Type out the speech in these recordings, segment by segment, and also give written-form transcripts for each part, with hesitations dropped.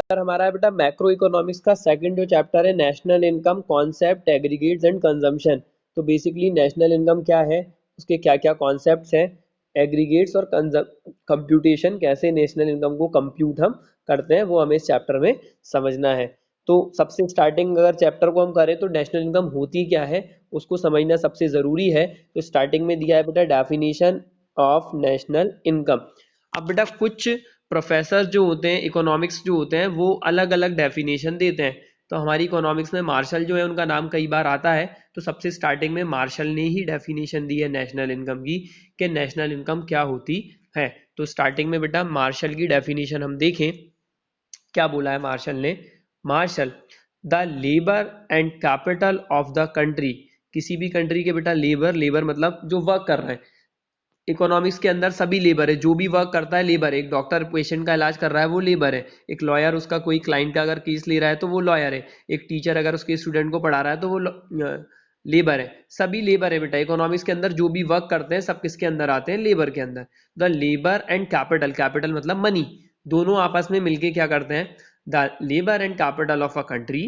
Chapter हमारा है बेटा मैक्रो इकोनॉमिक्स का सेकंड जो चैप्टर है national income concept aggregates and consumption. तो बेसिकली नेशनल इनकम क्या है, उसके क्या क्या कॉन्सेप्ट्स हैं, एग्रीगेट्स और कंप्यूटेशन कैसे नेशनल इनकम को कंप्यूट हम करते हैं, वो हमें इस चैप्टर में समझना है। तो सबसे स्टार्टिंग अगर चैप्टर को हम करें तो नेशनल इनकम होती क्या है उसको समझना सबसे ज़रूरी है। तो स्टार्टिंग में दिया है बेटा डेफिनेशन ऑफ नेशनल इनकम। अब बेटा कुछ प्रोफेसर जो होते हैं इकोनॉमिक्स जो होते हैं वो अलग अलग डेफिनेशन देते हैं। तो हमारी इकोनॉमिक्स में मार्शल जो है उनका नाम कई बार आता है। तो सबसे स्टार्टिंग में मार्शल ने ही डेफिनेशन दी है नेशनल इनकम की कि नेशनल इनकम क्या होती है। तो स्टार्टिंग में बेटा मार्शल की डेफिनेशन हम देखें, क्या बोला है मार्शल ने। Marshall the labour and capital of the country, किसी भी कंट्री के बेटा लेबर, लेबर मतलब जो वर्क कर रहे हैं। इकोनॉमिक्स के अंदर सभी लेबर है, जो भी वर्क करता है लेबर है। एक डॉक्टर पेशेंट का इलाज कर रहा है वो लेबर है, एक लॉयर उसका कोई क्लाइंट का अगर केस ले रहा है तो वो लॉयर है, एक टीचर अगर उसके स्टूडेंट को पढ़ा रहा है तो वो लेबर है। सभी लेबर है बेटा, इकोनॉमिक्स के अंदर जो भी वर्क करते हैं सब किसके अंदर आते हैं, लेबर के अंदर। The labour and capital, capital मतलब मनी, दोनों आपस में मिलके क्या करते हैं, the labour and capital of a country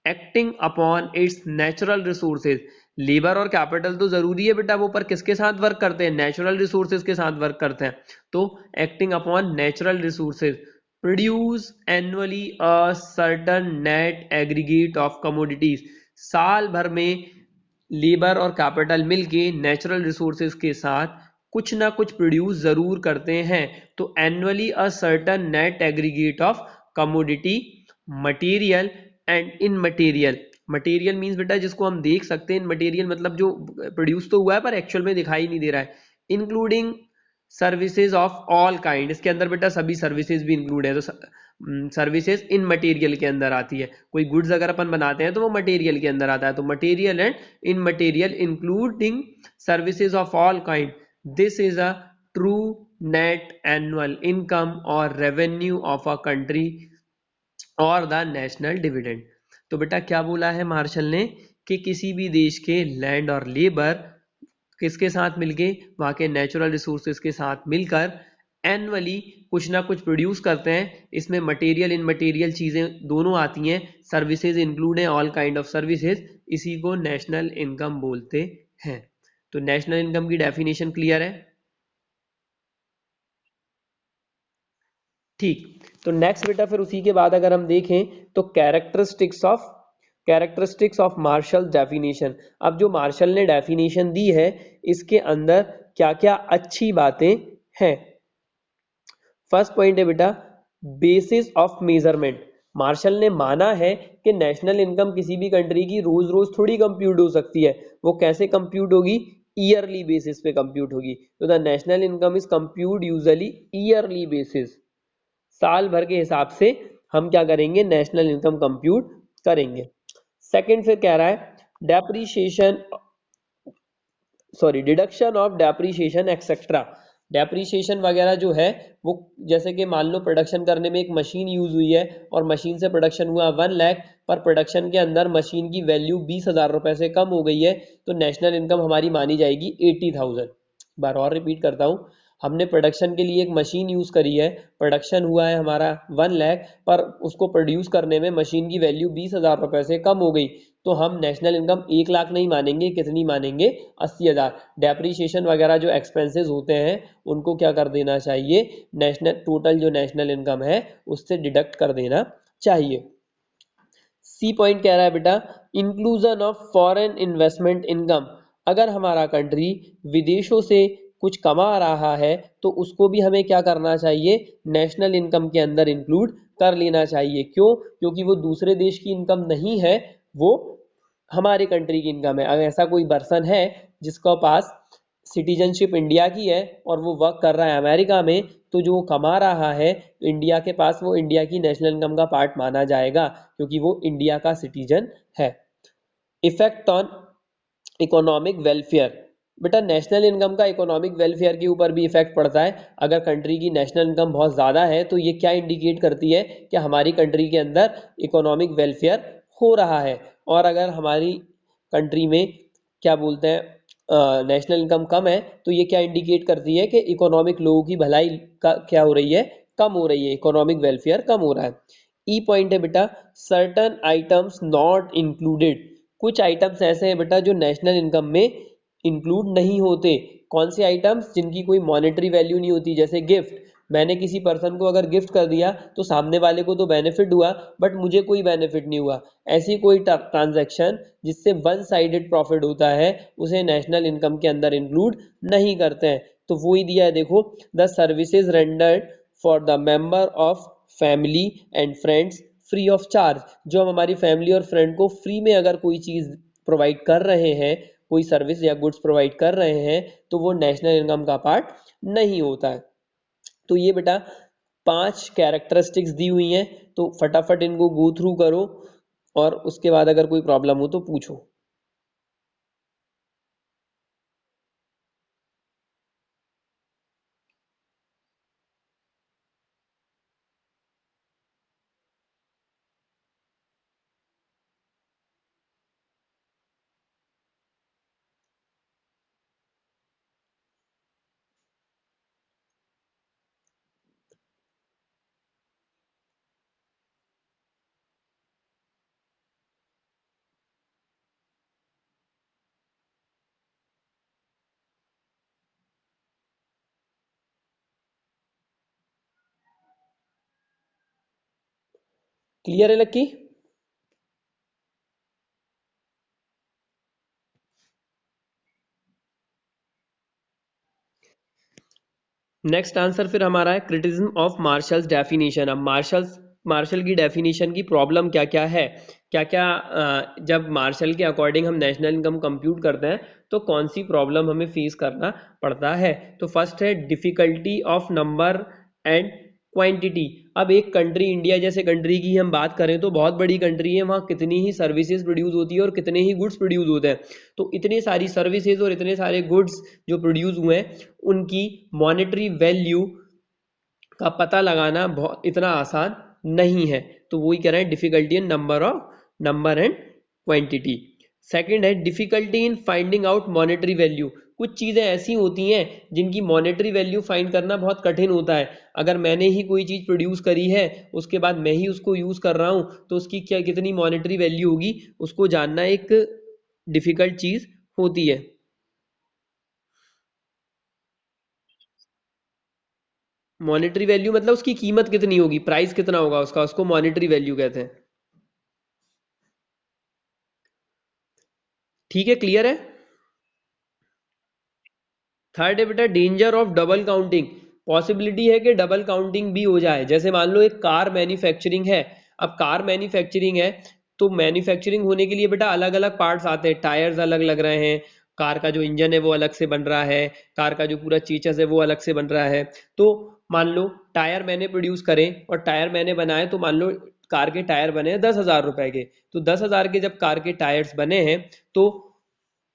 acting upon its natural resources. Labour और कैपिटल तो जरूरी है बेटा, वो पर किसके साथ वर्क करते हैं, नेचुरल रिसोर्सेज के साथ वर्क करते हैं। तो acting upon natural resources produce annually a certain net aggregate of commodities. साल भर में लेबर और कैपिटल मिलके नेचुरल रिसोर्सेज के साथ कुछ ना कुछ प्रोड्यूस जरूर करते हैं। तो annually a certain net aggregate of commodity material and in material. Material means बेटा जिसको हम देख सकते हैं, इन मटेरियल मतलब जो प्रोड्यूस तो हुआ है पर एक्चुअल में दिखाई नहीं दे रहा है। Including services of all kind, इसके अंदर बेटा सभी सर्विसेज भी इंक्लूड है। तो सर्विसेज इन मटेरियल के अंदर आती है। कोई गुड्स अगर अपन बनाते हैं तो वो मटेरियल के अंदर आता है। तो material and in material including services of all kind, this is a true net annual income और रेवेन्यू ऑफ अ कंट्री और द नेशनल डिविडेंड। तो बेटा क्या बोला है मार्शल ने कि किसी भी देश के लैंड और लेबर किसके साथ मिलके, वहां के नेचुरल रिसोर्सेज के साथ मिलकर एनुअली कुछ ना कुछ प्रोड्यूस करते हैं। इसमें मटेरियल इन मटेरियल चीजें दोनों आती हैं, सर्विसेज इंक्लूड है, ऑल काइंड ऑफ सर्विसेज, इसी को नेशनल इनकम बोलते हैं। तो नेशनल इनकम की डेफिनेशन क्लियर है, ठीक। तो नेक्स्ट बेटा फिर उसी के बाद अगर हम देखें तो कैरेक्टरिस्टिक्स ऑफ मार्शल डेफिनेशन। अब जो मार्शल ने डेफिनेशन दी है इसके अंदर क्या क्या अच्छी बातें हैं। फर्स्ट पॉइंट है बेटा बेसिस ऑफ मेजरमेंट। मार्शल ने माना है कि नेशनल इनकम किसी भी कंट्री की रोज रोज थोड़ी कंप्यूट हो सकती है। वो कैसे कंप्यूट होगी, ईयरली बेसिस पे कंप्यूट होगी। तो the national income is compute usually yearly basis, साल भर के हिसाब से हम क्या करेंगे, नेशनल इनकम कंप्यूट करेंगे। सेकंड फिर कह रहा है depreciation, sorry deduction of depreciation etcetera. Depreciation वगैरह जो है वो जैसे कि मान लो प्रोडक्शन करने में एक मशीन यूज हुई है और मशीन से प्रोडक्शन हुआ 1 लाख, पर प्रोडक्शन के अंदर मशीन की वैल्यू 20,000 रुपए से कम हो गई है, तो नेशनल इनकम हमारी मानी जाएगी 80,000। बार और रिपीट करता हूँ, हमने प्रोडक्शन के लिए एक मशीन यूज करी है, प्रोडक्शन हुआ है हमारा 1 लाख, पर उसको प्रोड्यूस करने में मशीन की वैल्यू 20,000 रुपए से कम हो गई, तो हम नेशनल इनकम 1 लाख नहीं मानेंगे, कितनी मानेंगे, 80,000। डेप्रीशिएशन वगैरह जो एक्सपेंसेस होते हैं उनको क्या कर देना चाहिए, नेशनल टोटल जो नेशनल इनकम है उससे डिडक्ट कर देना चाहिए। सी पॉइंट कह रहा है बेटा inclusion of foreign investment income. अगर हमारा कंट्री विदेशों से कुछ कमा रहा है तो उसको भी हमें क्या करना चाहिए, नेशनल इनकम के अंदर इंक्लूड कर लेना चाहिए। क्यों, क्योंकि वो दूसरे देश की इनकम नहीं है, वो हमारे कंट्री की इनकम है। अगर ऐसा कोई पर्सन है जिसका पास सिटीजनशिप इंडिया की है और वो वर्क कर रहा है अमेरिका में, तो जो वो कमा रहा है इंडिया के पास, वो इंडिया की नेशनल इनकम का पार्ट माना जाएगा क्योंकि वो इंडिया का सिटीजन है। Effect on economic welfare. बेटा नेशनल इनकम का इकोनॉमिक वेलफेयर के ऊपर भी इफेक्ट पड़ता है। अगर कंट्री की नेशनल इनकम बहुत ज़्यादा है तो ये क्या इंडिकेट करती है कि हमारी कंट्री के अंदर इकोनॉमिक वेलफेयर हो रहा है। और अगर हमारी कंट्री में क्या बोलते हैं नेशनल इनकम कम है तो ये क्या इंडिकेट करती है कि इकोनॉमिक लोगों की भलाई का क्या हो रही है, कम हो रही है, इकोनॉमिक वेलफेयर कम हो रहा है। ई पॉइंट है बेटा, सर्टन आइटम्स नॉट इंक्लूडेड, कुछ आइटम्स ऐसे हैं बेटा जो नेशनल इनकम में इंक्लूड नहीं होते। कौन से आइटम्स? जिनकी कोई मॉनेटरी वैल्यू नहीं होती, जैसे गिफ्ट, मैंने किसी पर्सन को अगर गिफ्ट कर दिया तो सामने वाले को तो बेनिफिट हुआ बट मुझे कोई बेनिफिट नहीं हुआ। ऐसी कोई ट्रांजैक्शन जिससे वन साइडेड प्रॉफिट होता है उसे नेशनल इनकम के अंदर इंक्लूड नहीं करते हैं। तो वो ही दिया है देखो, the services rendered for the member of family and friends free of charge, जो हम हमारी फैमिली और फ्रेंड को फ्री में अगर कोई चीज प्रोवाइड कर रहे हैं, कोई सर्विस या गुड्स प्रोवाइड कर रहे हैं, तो वो नेशनल इनकम का पार्ट नहीं होता है। तो ये बेटा 5 कैरेक्टरिस्टिक्स दी हुई हैं, तो फटाफट इनको गो थ्रू करो और उसके बाद अगर कोई प्रॉब्लम हो तो पूछो। क्लियर है लक्की? नेक्स्ट आंसर फिर हमारा है क्रिटिसिज्म ऑफ मार्शल्स डेफिनेशन। अब मार्शल की डेफिनेशन की प्रॉब्लम क्या क्या है, क्या क्या जब मार्शल के अकॉर्डिंग हम नेशनल इनकम कंप्यूट करते हैं तो कौन सी प्रॉब्लम हमें फेस करना पड़ता है। तो फर्स्ट है difficulty of number and quantity. अब एक कंट्री, इंडिया जैसे कंट्री की हम बात करें तो बहुत बड़ी कंट्री है, वहाँ कितनी ही सर्विसेज प्रोड्यूस होती है और कितने ही गुड्स प्रोड्यूस होते हैं। तो इतनी सारी सर्विसेज और इतने सारे गुड्स जो प्रोड्यूस हुए हैं उनकी मॉनेटरी वैल्यू का पता लगाना बहुत इतना आसान नहीं है। तो वही कह रहे हैं difficulty in number and quantity. Second है difficulty in finding out monetary value. कुछ चीज़ें ऐसी होती हैं जिनकी मॉनेटरी वैल्यू फाइंड करना बहुत कठिन होता है। अगर मैंने ही कोई चीज़ प्रोड्यूस करी है, उसके बाद मैं ही उसको यूज़ कर रहा हूँ, तो उसकी क्या कितनी मॉनेटरी वैल्यू होगी उसको जानना एक डिफिकल्ट चीज़ होती है। मॉनेटरी वैल्यू मतलब उसकी कीमत कितनी होगी, प्राइस कितना होगा उसका, उसको मॉनेटरी वैल्यू कहते हैं। ठीक है, क्लियर है? थर्ड है बेटा danger of double counting. Possibility है कि डबल काउंटिंग भी हो जाए। जैसे मान लो एक कार मैन्युफैक्चरिंग है, अब कार मैन्युफैक्चरिंग है तो मैन्युफैक्चरिंग होने के लिए बेटा अलग अलग पार्ट्स आते हैं, टायर्स अलग लग रहे हैं, कार का जो इंजन है वो अलग से बन रहा है, कार का जो पूरा चीचस है वो अलग से बन रहा है। तो मान लो टायर मैंने प्रोड्यूस करें और टायर मैंने बनाए, तो मान लो कार के टायर बने हैं 10,000 रुपए के, तो 10,000 के जब कार के टायर्स बने हैं तो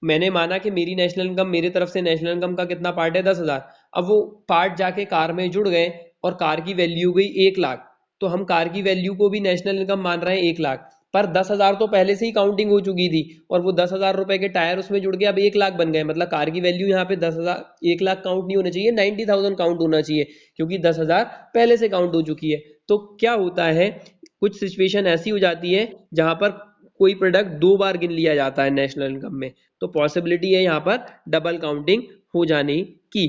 मैंने माना कि मेरी नेशनल इनकम, मेरी तरफ से नेशनल इनकम का कितना पार्ट है 10,000। अब वो पार्ट जाके कार में जुड़ गए और कार की वैल्यू गई 1 लाख, तो हम कार की वैल्यू को भी नेशनल इनकम मान रहे हैं 1 लाख, पर 10,000 तो पहले से ही काउंटिंग हो चुकी थी और वो 10,000 रुपए के टायर उसमें जुड़ के अब 1 लाख बन गए। मतलब कार की वैल्यू यहाँ पे 10,000, 1 लाख काउंट नहीं होना चाहिए, 90,000 काउंट होना चाहिए, क्योंकि 10,000 पहले से काउंट हो चुकी है। तो क्या होता है, कुछ सिचुएशन ऐसी हो जाती है जहां पर कोई प्रोडक्ट 2 बार गिन लिया जाता है नेशनल इनकम में, तो पॉसिबिलिटी है यहाँ पर डबल काउंटिंग हो जाने की।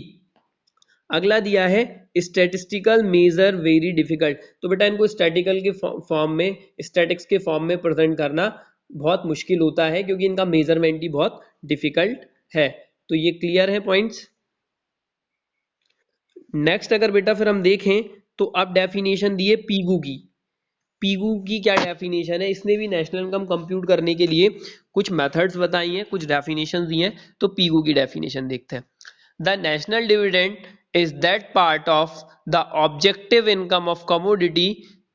अगला दिया है स्टैटिस्टिकल मेजर वेरी डिफिकल्ट। तो बेटा इनको स्टैटिकल के फॉर्म में, स्टैटिक्स के फॉर्म में प्रेजेंट करना बहुत मुश्किल होता है क्योंकि इनका मेजरमेंट ही बहुत डिफिकल्ट है। तो ये क्लियर है पॉइंट्स। नेक्स्ट अगर बेटा फिर हम देखें तो अब डेफिनेशन दी है पीगू की। पीगू की क्या डेफिनेशन है, इसने भी नेशनल इनकम कंप्यूट करने के लिए कुछ मेथड्स बताई हैं, कुछ डेफिनेशन दी हैं। तो पीगू की डेफिनेशन देखते हैं। The national dividend is that part of the objective income of commodity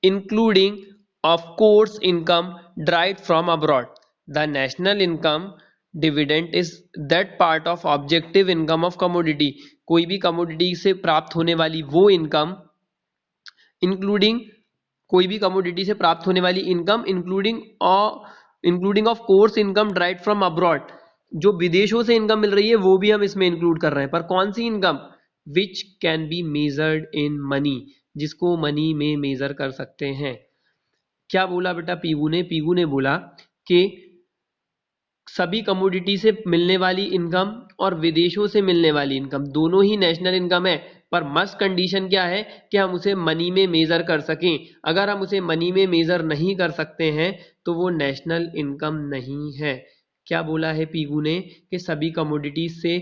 including of course income derived from abroad. The national income dividend is that part of objective income of commodity, कोई भी commodity से प्राप्त होने वाली वो income, including कोई भी commodity से प्राप्त होने वाली income, including of course income drive from abroad, जो विदेशों से इनकम मिल रही है वो भी हम इसमें इंक्लूड कर रहे हैं। पर कौन सी income? Which can be measured in money, जिसको मनी में मेजर कर सकते हैं। क्या बोला बेटा पीगू ने? पीगू ने बोला कि सभी कमोडिटी से मिलने वाली इनकम और विदेशों से मिलने वाली इनकम दोनों ही नेशनल इनकम है, पर मस्ट कंडीशन क्या है कि हम उसे मनी में मेजर कर सकें। अगर हम उसे मनी में मेजर नहीं कर सकते हैं तो वो नेशनल इनकम नहीं है। क्या बोला है पीगू ने? कि सभी कमोडिटीज से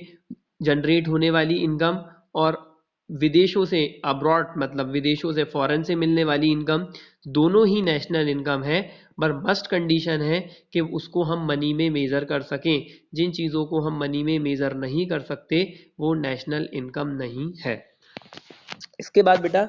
जनरेट होने वाली इनकम और विदेशों से, अब्रॉड मतलब विदेशों से, फॉरेन से मिलने वाली इनकम दोनों ही नेशनल इनकम है, पर मस्ट कंडीशन है कि उसको हम मनी में मेजर कर सकें। जिन चीज़ों को हम मनी में मेजर नहीं कर सकते वो नेशनल इनकम नहीं है। इसके बाद बेटा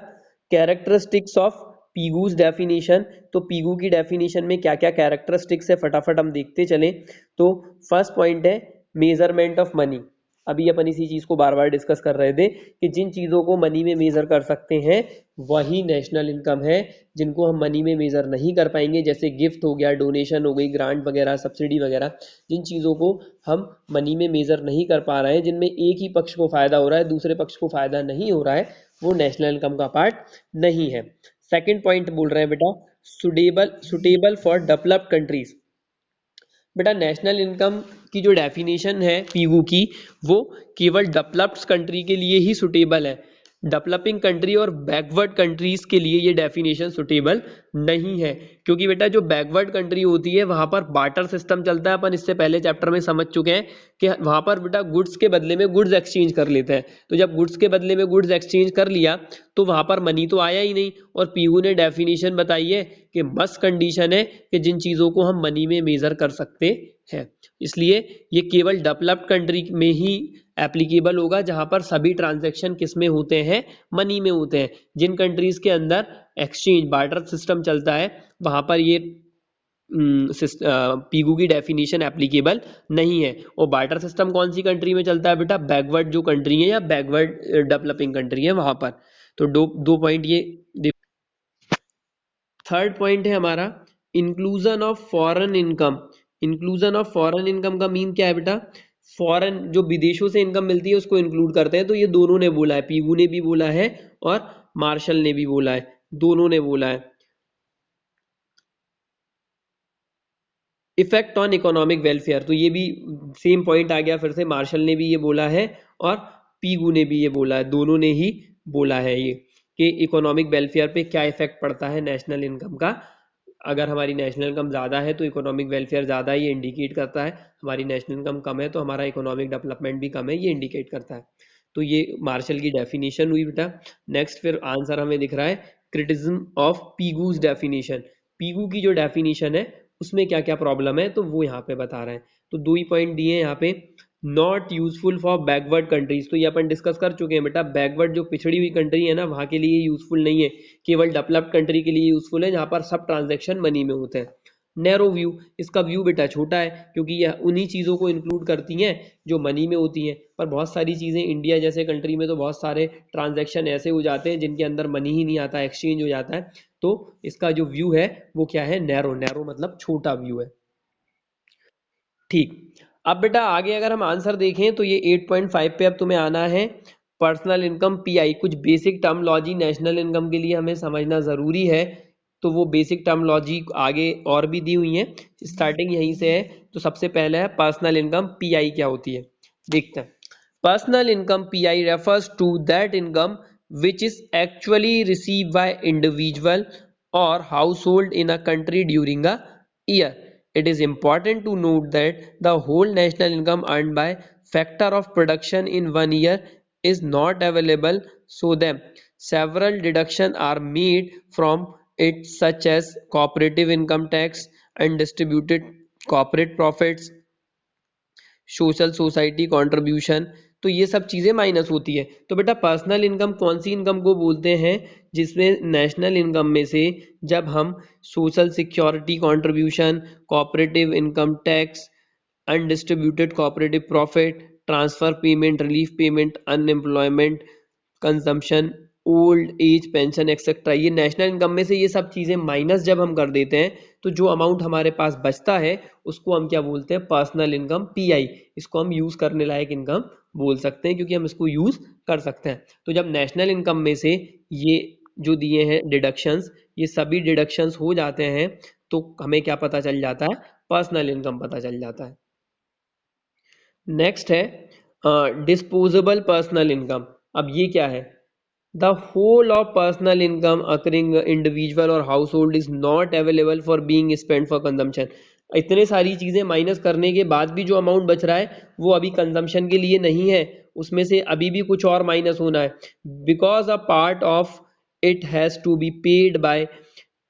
कैरेक्टरिस्टिक्स ऑफ पीगूज डेफिनेशन। तो पीगू की डेफिनेशन में क्या क्या कैरेक्टरिस्टिक्स है फटाफट हम देखते चलें। तो फर्स्ट पॉइंट है मेजरमेंट ऑफ मनी। अभी अपन इसी चीज को बार बार डिस्कस कर रहे थे कि जिन चीजों को मनी में मेजर कर सकते हैं वही नेशनल इनकम है। जिनको हम मनी में मेजर नहीं कर पाएंगे, जैसे गिफ्ट हो गया, डोनेशन हो गई, ग्रांट वगैरह, सब्सिडी वगैरह, जिन चीजों को हम मनी में मेजर नहीं कर पा रहे हैं, जिनमें एक ही पक्ष को फायदा हो रहा है दूसरे पक्ष को फायदा नहीं हो रहा है, वो नेशनल इनकम का पार्ट नहीं है। सेकंड पॉइंट बोल रहे हैं बेटा सुटेबल फॉर डेवलप्ड कंट्रीज। बेटा नेशनल इनकम की जो डेफिनेशन है पीगू की, वो केवल डेवलप्ड कंट्री के लिए ही सुटेबल है। डेवलपिंग कंट्री और बैकवर्ड कंट्रीज के लिए ये डेफिनेशन सुटेबल नहीं है, क्योंकि बेटा जो बैकवर्ड कंट्री होती है वहां पर बार्टर सिस्टम चलता है। अपन इससे पहले चैप्टर में समझ चुके हैं कि वहां पर बेटा गुड्स के बदले में गुड्स एक्सचेंज कर लेते हैं। तो जब गुड्स के बदले में गुड्स एक्सचेंज कर लिया तो वहां पर मनी तो आया ही नहीं। और पीयू ने डेफिनेशन बताई है कि मस्ट कंडीशन है कि जिन चीजों को हम मनी में मेजर कर सकते हैं, इसलिए ये केवल डेवलप्ड कंट्री में ही एप्लीकेबल होगा जहां पर सभी ट्रांजैक्शन किस में होते हैं? मनी में होते हैं। जिन कंट्रीज के अंदर एक्सचेंज बार्टर सिस्टम चलता है वहां पर ये पीगू की डेफिनेशन एप्लीकेबल नहीं है। और बार्टर सिस्टम कौन सी कंट्री में चलता है बेटा? बैकवर्ड जो कंट्री है या बैकवर्ड डेवलपिंग कंट्री है वहां पर। तो दो पॉइंट ये। थर्ड पॉइंट है हमारा inclusion of foreign income. Inclusion of foreign income का मीन क्या है बेटा? फॉरेन जो विदेशों से इनकम मिलती है उसको इंक्लूड करते हैं। तो ये दोनों ने बोला है, पीगू ने भी बोला है और मार्शल ने भी बोला है, दोनों ने बोला है। इफेक्ट ऑन इकोनॉमिक वेलफेयर, तो ये भी सेम पॉइंट आ गया फिर से, मार्शल ने भी ये बोला है और पीगू ने भी ये बोला है, दोनों ने ही बोला है ये कि इकोनॉमिक वेलफेयर पे क्या इफेक्ट पड़ता है नेशनल इनकम का। अगर हमारी नेशनल इनकम ज़्यादा है तो इकोनॉमिक वेलफेयर ज़्यादा है, ये इंडिकेट करता है। हमारी नेशनल इनकम कम है तो हमारा इकोनॉमिक डेवलपमेंट भी कम है, ये इंडिकेट करता है। तो ये मार्शल की डेफिनेशन हुई बेटा। नेक्स्ट फिर आंसर हमें दिख रहा है क्रिटिसिज्म ऑफ पीगूज डेफिनेशन। पीगू की जो डेफिनेशन है उसमें क्या क्या प्रॉब्लम है तो वो यहाँ पे बता रहे हैं। तो दो ही पॉइंट दिए हैं यहाँ पे। Not useful for backward countries, तो ये अपन डिस्कस कर चुके हैं बेटा। बैकवर्ड जो पिछड़ी हुई कंट्री है ना वहाँ के लिए यूजफुल नहीं है, केवल डेवलप्ड कंट्री के लिए यूजफुल है जहाँ पर सब ट्रांजेक्शन मनी में होते हैं। नैरो व्यू, इसका व्यू बेटा छोटा है क्योंकि यह उन्हीं चीज़ों को इंक्लूड करती हैं जो मनी में होती हैं। पर बहुत सारी चीज़ें इंडिया जैसे कंट्री में तो बहुत सारे ट्रांजैक्शन ऐसे हो जाते हैं जिनके अंदर मनी ही नहीं आता, एक्सचेंज हो जाता है। तो इसका जो व्यू है वो क्या है? नैरो। नैरो मतलब छोटा व्यू है। ठीक, अब बेटा आगे अगर हम आंसर देखें तो ये 8.5 पे अब तुम्हें आना है पर्सनल इनकम पीआई। कुछ बेसिक टर्मोलॉजी नेशनल इनकम के लिए हमें समझना जरूरी है, तो वो बेसिक टर्मोलॉजी आगे और भी दी हुई है, स्टार्टिंग यहीं से है। तो सबसे पहले है पर्सनल इनकम पीआई क्या होती है, देखते हैं। Personal income PI refers to that income which is actually received by individual or household in a country during a year. It is important to note that the whole national income earned by factor of production in 1 year is not available, so then several deductions are made from it such as cooperative income tax, undistributed corporate profits, social society contribution, तो ये सब चीज़ें minus होती है। तो बेटा personal income कौन सी इनकम को बोलते हैं? जिसमें नेशनल इनकम में से जब हम social security contribution, cooperative income tax, undistributed cooperative profit, transfer payment, relief payment, unemployment, consumption, old age pension etcetera, ये नेशनल इनकम में से ये सब चीज़ें माइनस जब हम कर देते हैं तो जो अमाउंट हमारे पास बचता है उसको हम क्या बोलते हैं? Personal income pi. इसको हम यूज़ करने लायक इनकम बोल सकते हैं क्योंकि हम इसको यूज़ कर सकते हैं। तो जब नेशनल इनकम में से ये जो दिए हैं डिडक्शंस, ये सभी डिडक्शंस हो जाते हैं तो हमें क्या पता चल जाता है, पर्सनल इनकम पता चल जाता है। नेक्स्ट है डिस्पोजेबल पर्सनल इनकम। अब ये क्या है, the whole of personal income accruing individual और household is not available for being spend for consumption. इतने सारी चीजें माइनस करने के बाद भी जो अमाउंट बच रहा है वो अभी कंजम्पशन के लिए नहीं है, उसमें से अभी भी कुछ और माइनस होना है, because a part of it has to be paid by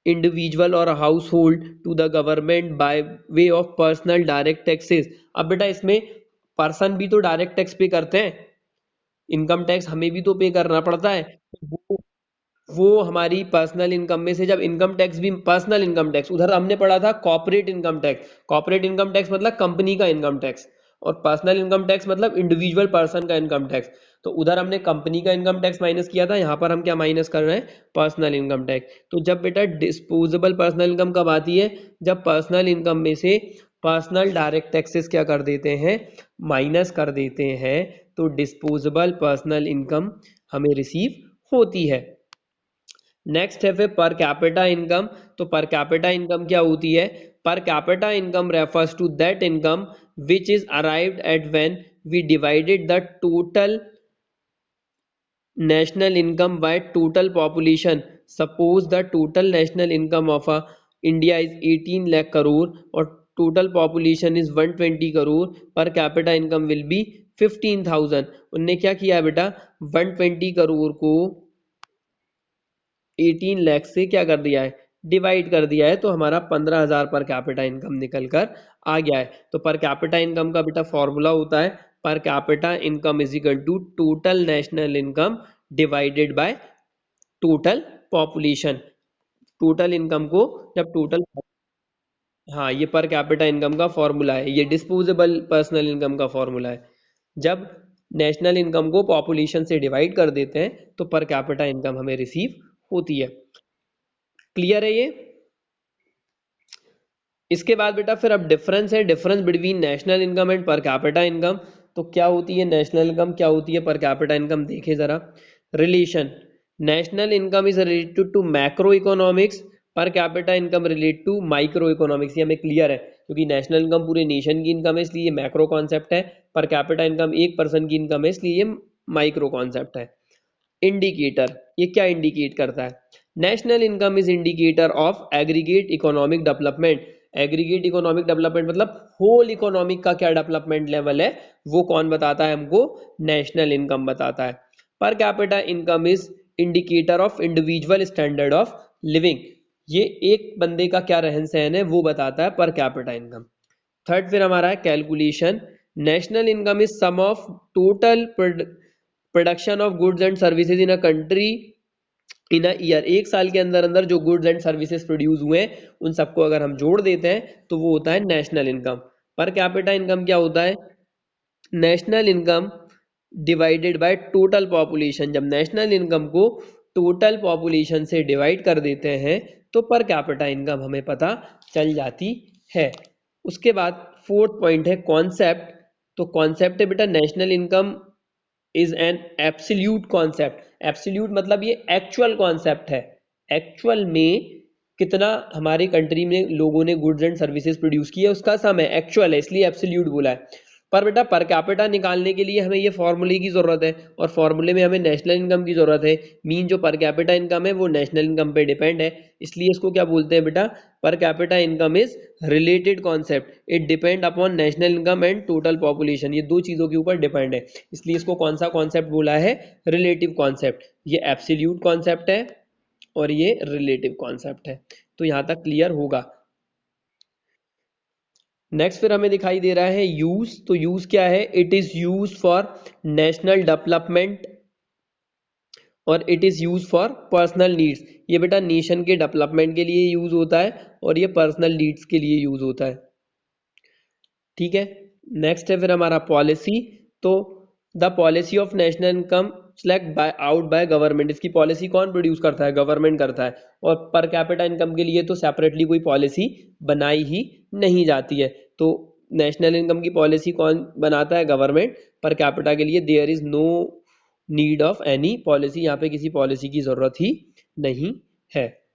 individual और household to the government by way of personal direct taxes. अब बेटा इसमें पर्सन भी तो डायरेक्ट टैक्स पे करते हैं, इनकम टैक्स हमें भी तो पे करना पड़ता है। वो हमारी पर्सनल इनकम में से जब इनकम टैक्स भी, पर्सनल इनकम टैक्स, उधर हमने पढ़ा था corporate income tax, corporate income tax मतलब कंपनी का इनकम टैक्स, और पर्सनल इनकम टैक्स मतलब इंडिविजुअल पर्सन का इनकम टैक्स। तो उधर हमने कंपनी का इनकम टैक्स माइनस किया था, यहाँ पर हम क्या माइनस कर रहे हैं, पर्सनल इनकम टैक्स। तो जब बेटा डिस्पोजेबल पर्सनल इनकम कब आती है, जब पर्सनल इनकम में से पर्सनल डायरेक्ट टैक्सेस क्या कर देते हैं, माइनस कर देते हैं, तो डिस्पोजेबल पर्सनल इनकम हमें रिसीव होती है। नेक्स्ट है फिर पर कैपिटा इनकम। तो पर कैपिटा इनकम क्या होती है, per capita income refers to that income which is arrived at when we divided the total national income by total population. Suppose the total national income of India is 18 lakh crore और total population is 120 crore, per capita income will be 15,000। उनने क्या किया बेटा, 120 करोड़ को 18 लाख से क्या कर दिया है, डिवाइड कर दिया है, तो हमारा 15,000 पर कैपिटा इनकम निकल कर आ गया है। तो पर कैपिटा इनकम का बेटा फॉर्मूला होता है per capita income is equal to total national income divided by total population. Total income को जब टोटल, हाँ ये पर कैपिटा इनकम का फॉर्मूला है, ये डिस्पोजेबल पर्सनल इनकम का फॉर्मूला है। जब नेशनल इनकम को पॉपुलेशन से डिवाइड कर देते हैं तो पर कैपिटा इनकम हमें रिसीव होती है। क्लियर है ये। इसके बाद बेटा फिर अब डिफरेंस है, difference between national income and पर कैपिटा इनकम। तो क्या होती है नेशनल इनकम, क्या होती है पर कैपिटा इनकम, देखें जरा relation. National income is related to macro economics, per capita income relate to micro economics. ये हमें क्लियर है क्योंकि नेशनल इनकम पूरे नेशन की इनकम है इसलिए मैक्रो कॉन्सेप्ट है, पर कैपिटा इनकम एक पर्सन की इनकम है इसलिए ये माइक्रो कॉन्सेप्ट है। इंडिकेटर, ये क्या इंडिकेट करता है, national income is indicator of aggregate economic development. Aggregate economic development मतलब होल इकोनॉमिक का क्या डेवलपमेंट लेवल है वो कौन बताता है हमको, नेशनल इनकम बताता है। Per capita income is indicator of individual standard of living, ये एक बंदे का क्या रहन सहन है वो बताता है पर कैपिटा इनकम। थर्ड फिर हमारा है calculation, national income is sum of total production of goods and services in a country in a year. एक साल के अंदर अंदर जो गुड्स एंड सर्विसेज प्रोड्यूस हुए हैं उन सबको अगर हम जोड़ देते हैं तो वो होता है नेशनल इनकम। पर कैपिटा इनकम क्या होता है, national income divided by total population. जब नेशनल इनकम को टोटल पॉपुलेशन से डिवाइड कर देते हैं तो पर कैपिटा इनकम हमें पता चल जाती है। उसके बाद फोर्थ पॉइंट है कॉन्सेप्ट। तो कॉन्सेप्ट है बेटा national income is an absolute concept. Absolute मतलब ये एक्चुअल कॉन्सेप्ट है, एक्चुअल में कितना हमारी कंट्री में लोगों ने गुड्स एंड सर्विसेज प्रोड्यूस किया उसका सम है, एक्चुअल है इसलिए एब्सोल्यूट बोला है। पर बेटा पर कैपिटा निकालने के लिए हमें ये फॉर्मूले की जरूरत है और फॉर्मूले में हमें नेशनल इनकम की जरूरत है। मीन जो पर कैपिटा इनकम है वो नेशनल इनकम पे डिपेंड है, इसलिए इसको क्या बोलते हैं बेटा, पर capita income is related concept, it depend upon national income and total population. ये दो चीजों के ऊपर डिपेंड है इसलिए इसको कौन सा कॉन्सेप्ट बोला है, रिलेटिव कॉन्सेप्ट। ये एब्सोल्यूट कॉन्सेप्ट है और ये रिलेटिव कॉन्सेप्ट है। तो यहां तक क्लियर होगा। नेक्स्ट फिर हमें दिखाई दे रहा है यूज। तो यूज क्या है, it is use for national development और it is use for personal needs. ये बेटा नेशन के डेवलपमेंट के लिए यूज होता है और ये पर्सनल नीड्स के लिए यूज होता है। ठीक है, नेक्स्ट है फिर हमारा पॉलिसी। तो the policy of national income select bye out by government. इसकी पॉलिसी कौन प्रोड्यूस करता है, गवर्नमेंट करता है। और पर कैपिटा इनकम के लिए तो सेपरेटली कोई पॉलिसी बनाई ही नहीं जाती है। तो नेशनल इनकम की पॉलिसी कौन बनाता है, गवर्नमेंट। पर कैपिटा के लिए there is no need of any policy, यहाँ पे किसी पॉलिसी की जरूरत ही नहीं है।